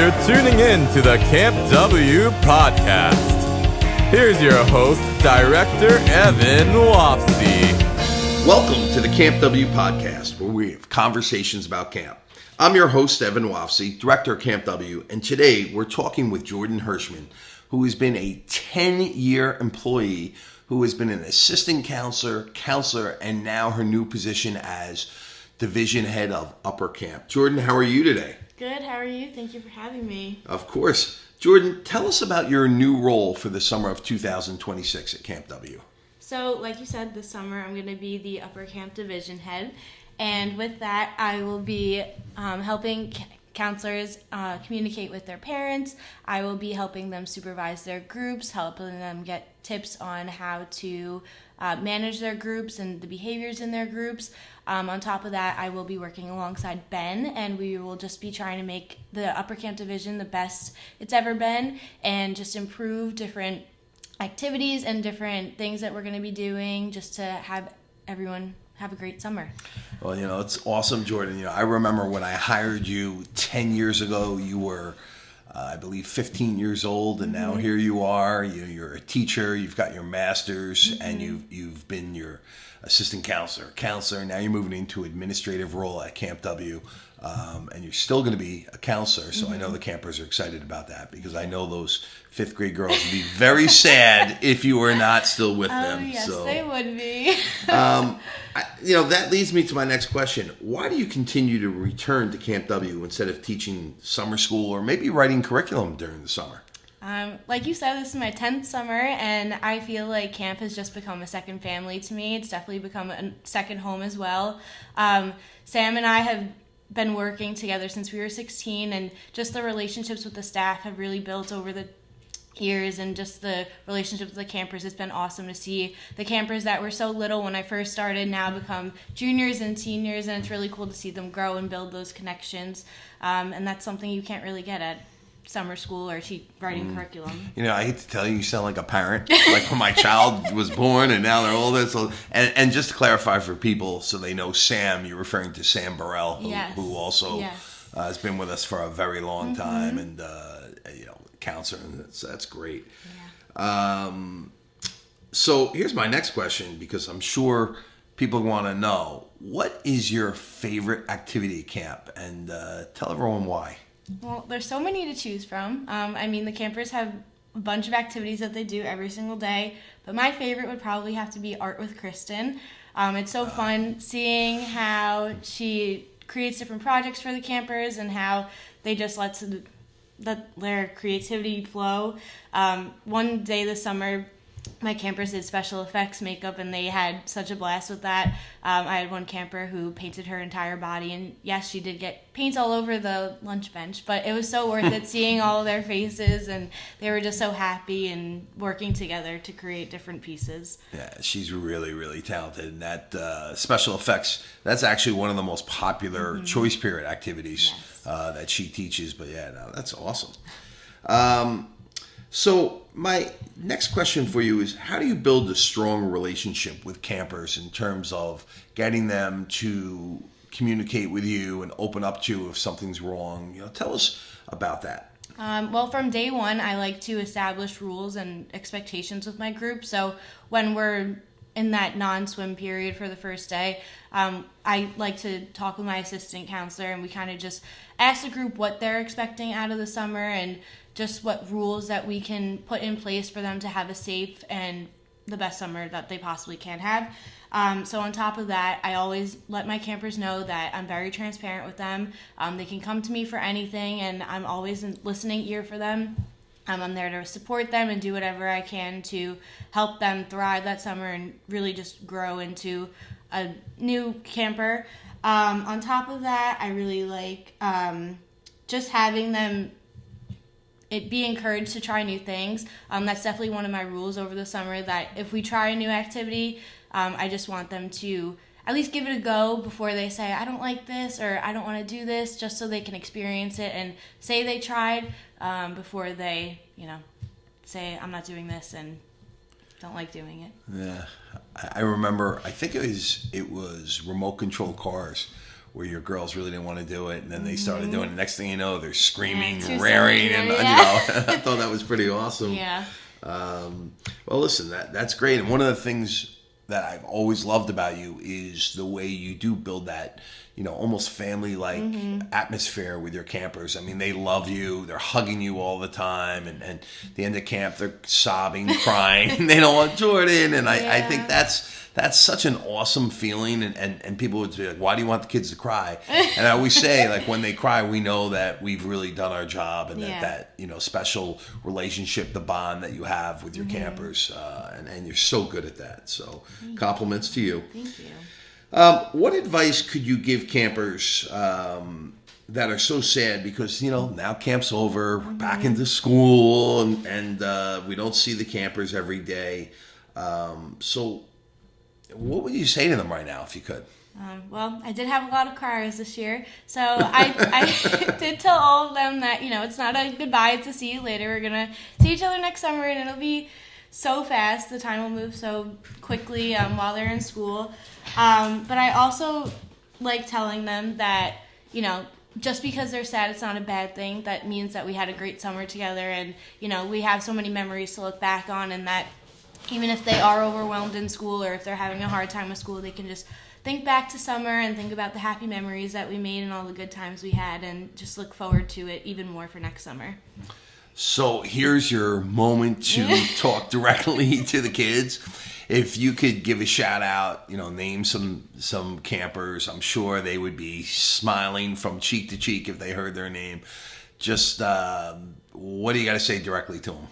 You're tuning in to the Camp W podcast. Here's your host, Director Evan Wofsy. Welcome to the Camp W podcast, where we have conversations about camp. I'm your host, Evan Wofsy, Director of Camp W, and today we're talking with Jordan Hirschman, who has been a 10-year employee, who has been an assistant counselor, and now her new position as division head of Upper Camp. Jordan, how are you today? Good, how are you? Thank you for having me. Of course. Jordan, tell us about your new role for the summer of 2026 at Camp W. So, like you said, this summer I'm going to be the Upper Camp Division Head. And with that, I will be helping counselors communicate with their parents. I will be helping them supervise their groups, helping them get tips on how to manage their groups and the behaviors in their groups. On top of that, I will be working alongside Ben, and we will just be trying to make the Upper Camp Division the best it's ever been and just improve different activities and different things that we're going to be doing just to have everyone have a great summer. Well, it's awesome, Jordan. I remember when I hired you 10 years ago, you were, I believe, 15 years old, and now here you are. You're a teacher, you've got your master's, and you've been your assistant counselor. Now you're moving into administrative role at Camp W, and you're still going to be a counselor, so I know the campers are excited about that, because I know those fifth grade girls would be very sad if you were not still with them. Oh, yes, they would be. That leads me to my next question. Why do you continue to return to Camp W instead of teaching summer school or maybe writing curriculum during the summer? Like you said, this is my 10th summer, and I feel like camp has just become a second family to me. It's definitely become a second home as well. Sam and I have been working together since we were 16, and just the relationships with the staff have really built over the years, and just the relationship with the campers. It's been awesome to see the campers that were so little when I first started now become juniors and seniors, and it's really cool to see them grow and build those connections, and that's something you can't really get at summer school or writing curriculum. I hate to tell you, you sound like a parent. Like when my child was born and now they're older. So, and just to clarify for people so they know Sam, you're referring to Sam Burrell, who also has been with us for a very long time, and counselor, and that's great. Yeah. So here's my next question, because I'm sure people want to know, what is your favorite activity at camp? And tell everyone why. Well, there's so many to choose from. The campers have a bunch of activities that they do every single day, but my favorite would probably have to be Art with Kristen. It's so fun seeing how she creates different projects for the campers and how they just let their creativity flow. One day this summer, my campers did special effects makeup, and they had such a blast with that. I had one camper who painted her entire body, and yes, she did get paint all over the lunch bench, but it was so worth it seeing all of their faces, and they were just so happy and working together to create different pieces. Yeah, she's really, really talented, and that special effects, that's actually one of the most popular choice period activities that she teaches, but that's awesome. So my next question for you is, how do you build a strong relationship with campers in terms of getting them to communicate with you and open up to you if something's wrong? Tell us about that. Well, from day one, I like to establish rules and expectations with my group. So when we're in that non-swim period for the first day, I like to talk with my assistant counselor, and we kind of just ask the group what they're expecting out of the summer and just what rules that we can put in place for them to have a safe and the best summer that they possibly can have. So on top of that, I always let my campers know that I'm very transparent with them. They can come to me for anything, and I'm always a listening ear for them. I'm there to support them and do whatever I can to help them thrive that summer and really just grow into a new camper. On top of that, I really like just having them be encouraged to try new things. That's definitely one of my rules over the summer, that if we try a new activity, I just want them to at least give it a go before they say, I don't like this, or I don't want to do this, just so they can experience it and say they tried before they, say, I'm not doing this and don't like doing it. Yeah. I remember, I think it was remote control cars, where your girls really didn't want to do it, and then they started doing it. Next thing you know, they're screaming, Yeah, raring, and I thought that was pretty awesome. Yeah. Well, listen, that's great. And one of the things that I've always loved about you is the way you do build that, almost family-like atmosphere with your campers. I mean, they love you. They're hugging you all the time. And at the end of camp, they're sobbing, crying. They don't want Jordan. And I think that's such an awesome feeling. And people would be like, why do you want the kids to cry? And I always say, like, when they cry, we know that we've really done our job, and that special relationship, the bond that you have with your campers. And you're so good at that. So compliments to you. Thank you. What advice could you give campers that are so sad because, now camp's over, we're back into school, and we don't see the campers every day. So what would you say to them right now if you could? Well, I did have a lot of criers this year, so I did tell all of them that, it's not a goodbye, it's a see you later. We're going to see each other next summer, and it'll be so fast. The time will move so quickly while they're in school. But I also like telling them that, just because they're sad, it's not a bad thing. That means that we had a great summer together, and, we have so many memories to look back on, and that even if they are overwhelmed in school or if they're having a hard time with school, they can just think back to summer and think about the happy memories that we made and all the good times we had, and just look forward to it even more for next summer. So here's your moment to talk directly to the kids. If you could give a shout out, name some campers, I'm sure they would be smiling from cheek to cheek if they heard their name. Just what do you got to say directly to them?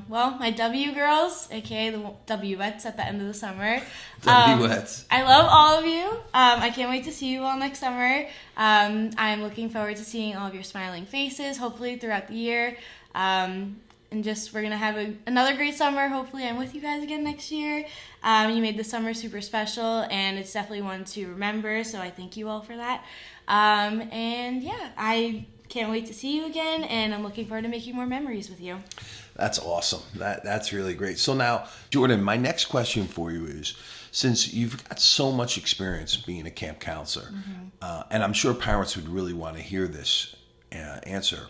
Well, my W girls, aka the W-ettes at the end of the summer. W-ettes. I love all of you. I can't wait to see you all next summer. I'm looking forward to seeing all of your smiling faces, hopefully throughout the year. And just we're going to have another great summer. Hopefully I'm with you guys again next year. You made the summer super special, and it's definitely one to remember, so I thank you all for that. I can't wait to see you again, and I'm looking forward to making more memories with you. That's awesome. That's really great. So now, Jordan, my next question for you is, since you've got so much experience being a camp counselor, and I'm sure parents would really want to hear this answer,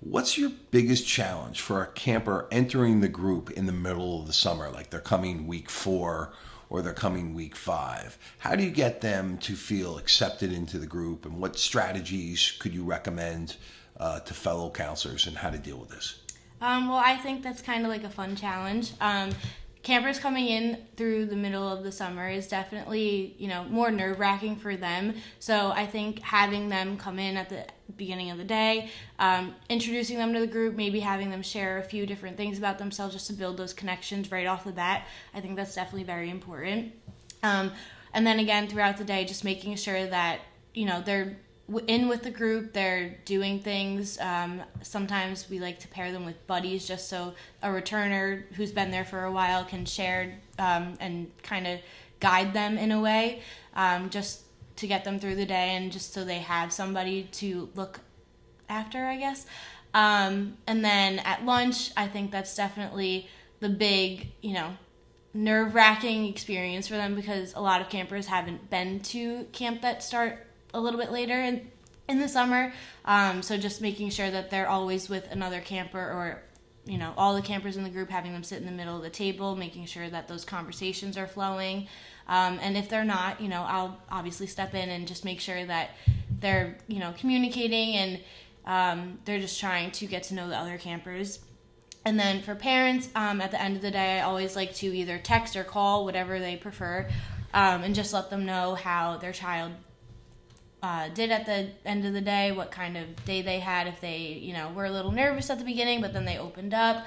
what's your biggest challenge for a camper entering the group in the middle of the summer, like they're coming week 4 or they're coming week 5? How do you get them to feel accepted into the group, and what strategies could you recommend to fellow counselors and how to deal with this? Well, I think that's kind of like a fun challenge. Campers coming in through the middle of the summer is definitely, more nerve-wracking for them. So I think having them come in at the beginning of the day, introducing them to the group, maybe having them share a few different things about themselves just to build those connections right off the bat, I think that's definitely very important. And then again, throughout the day, just making sure that, they're in with the group, they're doing things. Sometimes we like to pair them with buddies just so a returner who's been there for a while can share and kind of guide them in a way, just to get them through the day and just so they have somebody to look after, I guess. And then at lunch, I think that's definitely the big, nerve-wracking experience for them, because a lot of campers haven't been to camp that start a little bit later in the summer, so just making sure that they're always with another camper, or all the campers in the group, having them sit in the middle of the table, making sure that those conversations are flowing, and if they're not, I'll obviously step in and just make sure that they're communicating, and they're just trying to get to know the other campers. And then for parents, at the end of the day, I always like to either text or call, whatever they prefer, and just let them know how their child did at the end of the day, what kind of day they had, if they, were a little nervous at the beginning, but then they opened up,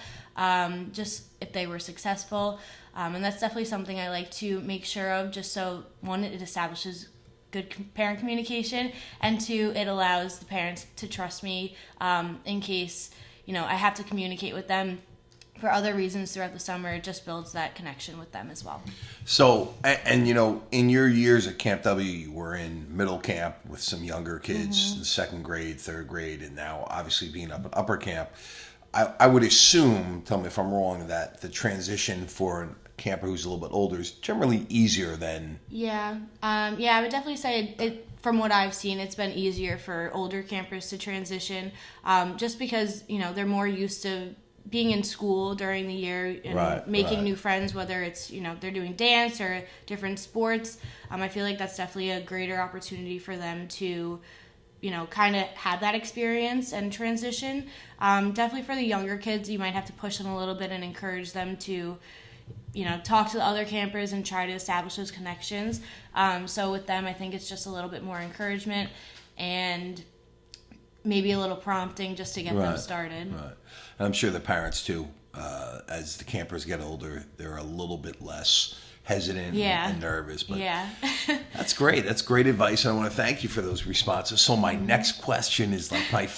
just if they were successful. And that's definitely something I like to make sure of, just so, one, it establishes good parent communication, and 2, it allows the parents to trust me in case, I have to communicate with them for other reasons throughout the summer. It just builds that connection with them as well. So, and in your years at Camp W, you were in middle camp with some younger kids, in 2nd grade, 3rd grade, and now obviously being up at upper camp. I would assume, tell me if I'm wrong, that the transition for camper who's a little bit older is generally easier than... Yeah. I would definitely say it, from what I've seen, it's been easier for older campers to transition, just because, they're more used to being in school during the year and making new friends, whether it's, they're doing dance or different sports. I feel like that's definitely a greater opportunity for them to, kind of have that experience and transition. Definitely for the younger kids, you might have to push them a little bit and encourage them to, talk to the other campers and try to establish those connections. So with them, I think it's just a little bit more encouragement and maybe a little prompting just to get them started. Right. And I'm sure the parents too, as the campers get older, they're a little bit less hesitant and nervous. But that's great. That's great advice. And I want to thank you for those responses. So my next question is like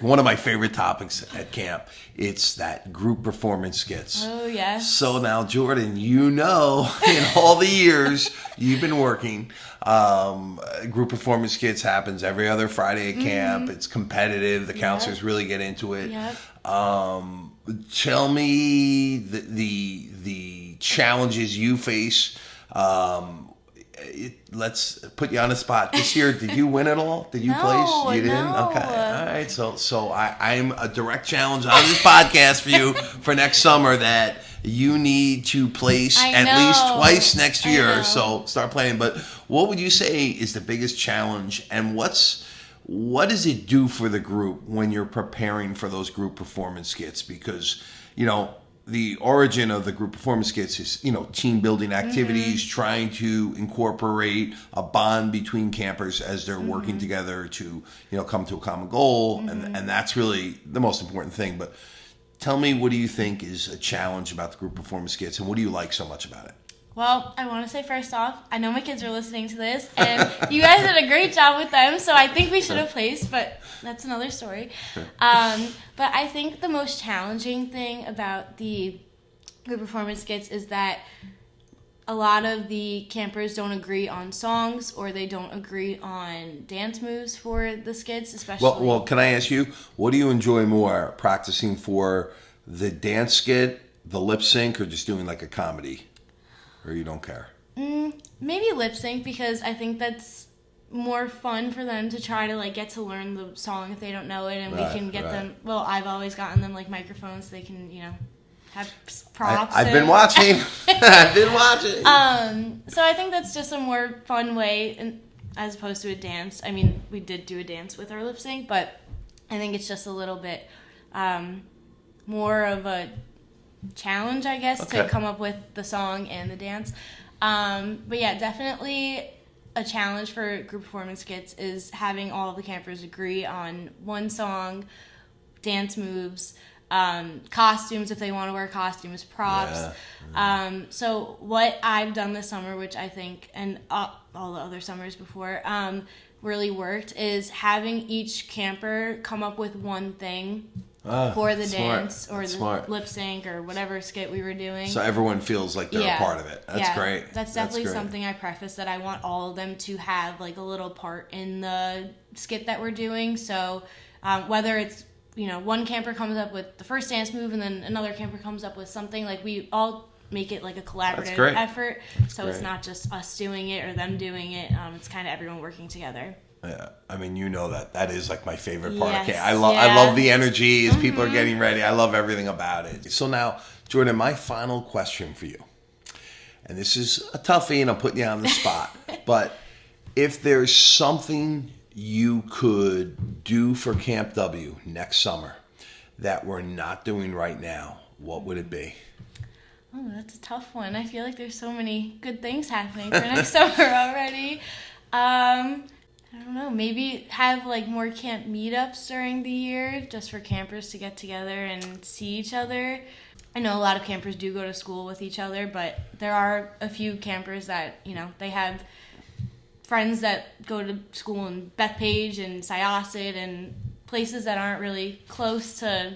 one of my favorite topics at camp. It's that group performance skits. Oh, yes. So now, Jordan, in all the years you've been working, group performance skits happens every other Friday at camp. It's competitive. The counselors really get into it. Yep. Tell me the challenges you face. Let's put you on the spot. This year, did you win at all? Did you place? You didn't? No. Okay. All right. So I'm a direct challenge on this podcast for you for next summer that you need to place at least twice next year. So start planning. But what would you say is the biggest challenge, and what does it do for the group when you're preparing for those group performance skits? Because, the origin of the group performance skits is, team building activities, trying to incorporate a bond between campers as they're working together to, come to a common goal. And that's really the most important thing. But tell me, what do you think is a challenge about the group performance skits, and what do you like so much about it? Well, I want to say first off, I know my kids are listening to this, and you guys did a great job with them, so I think we should have placed, but that's another story. But I think the most challenging thing about the group performance skits is that a lot of the campers don't agree on songs, or they don't agree on dance moves for the skits, especially. Well, can I ask you, what do you enjoy more, practicing for the dance skit, the lip sync, or just doing like a comedy? Or you don't care? Maybe lip sync, because I think that's more fun for them to try to get to learn the song if they don't know it, and we can get them. Well, I've always gotten them microphones so they can have props. I've been watching. I've been watching. So I think that's just a more fun way, as opposed to a dance. I mean, we did do a dance with our lip sync, but I think it's just a little bit more of a challenge, I guess, to come up with the song and the dance. But yeah, definitely a challenge for group performance skits is having all of the campers agree on one song, dance moves, costumes if they want to wear costumes, props. So what I've done this summer, which I think, and all the other summers before, really worked, is having each camper come up with one thing for the dance or the lip sync or whatever skit we were doing. So everyone feels like they're a part of it. That's great. That's definitely something I preface, that I want all of them to have a little part in the skit that we're doing. So whether it's, one camper comes up with the first dance move and then another camper comes up with something, we all make it a collaborative effort. So it's not just us doing it or them doing it. It's kind of everyone working together. Yeah, I mean, that is my favorite part of camp. I love the energy as people are getting ready. I love everything about it. So now, Jordan, my final question for you, and this is a toughie, and I'm putting you on the spot, but if there's something you could do for Camp W next summer that we're not doing right now, what would it be? Oh, that's a tough one. I feel like there's so many good things happening for next summer already. I don't know, maybe have more camp meetups during the year, just for campers to get together and see each other. I know a lot of campers do go to school with each other, but there are a few campers that, they have friends that go to school in Bethpage and Syosset and places that aren't really close to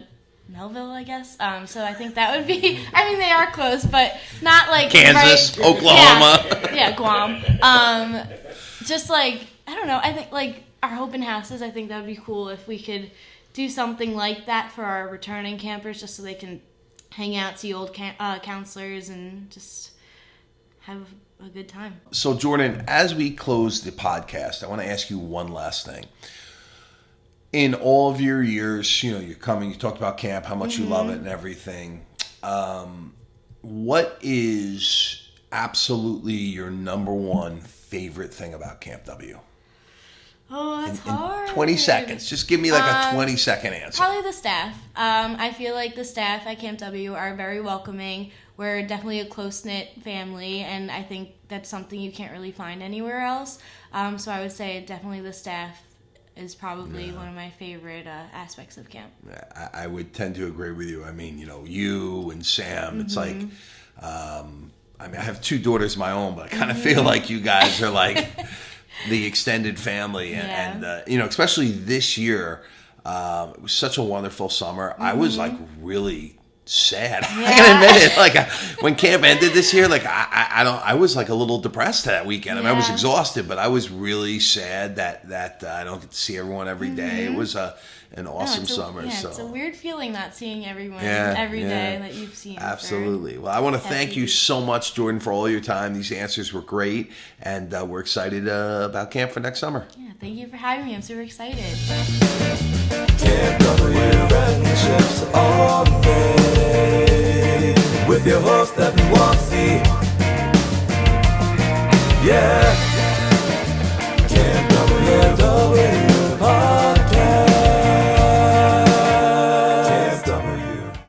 Melville, I guess. So I think that would be, they are close, but not Kansas, right, Oklahoma. Yeah, Guam. Just I don't know, I think our open houses, I think that would be cool if we could do something like that for our returning campers, just so they can hang out, see old counselors, and just have a good time. So, Jordan, as we close the podcast, I want to ask you one last thing. In all of your years, you're coming, you talked about camp, how much you love it and everything. What is absolutely your number one favorite thing about Camp W? Oh, that's hard. 20 seconds. Just give me like a 20-second answer. Probably the staff. I feel like the staff at Camp W are very welcoming. We're definitely a close-knit family, and I think that's something you can't really find anywhere else. So I would say definitely the staff is probably one of my favorite aspects of camp. I would tend to agree with you. I mean, you and Sam, it's like, I have 2 daughters of my own, but I kind of feel like you guys are like the extended family. And especially this year, it was such a wonderful summer. I was like really sad. I can admit it. Like when camp ended this year, like I was like a little depressed that weekend. I mean, I was exhausted, but I was really sad that I don't get to see everyone every day. It was an awesome summer. So it's a weird feeling not seeing everyone every day that you've seen. Absolutely. Well, I want to thank you so much, Jordan, for all your time. These answers were great, and we're excited about camp for next summer. Yeah, thank you for having me. I'm super excited. Camp W Friendships all day with your host Evan Wassey. Yeah.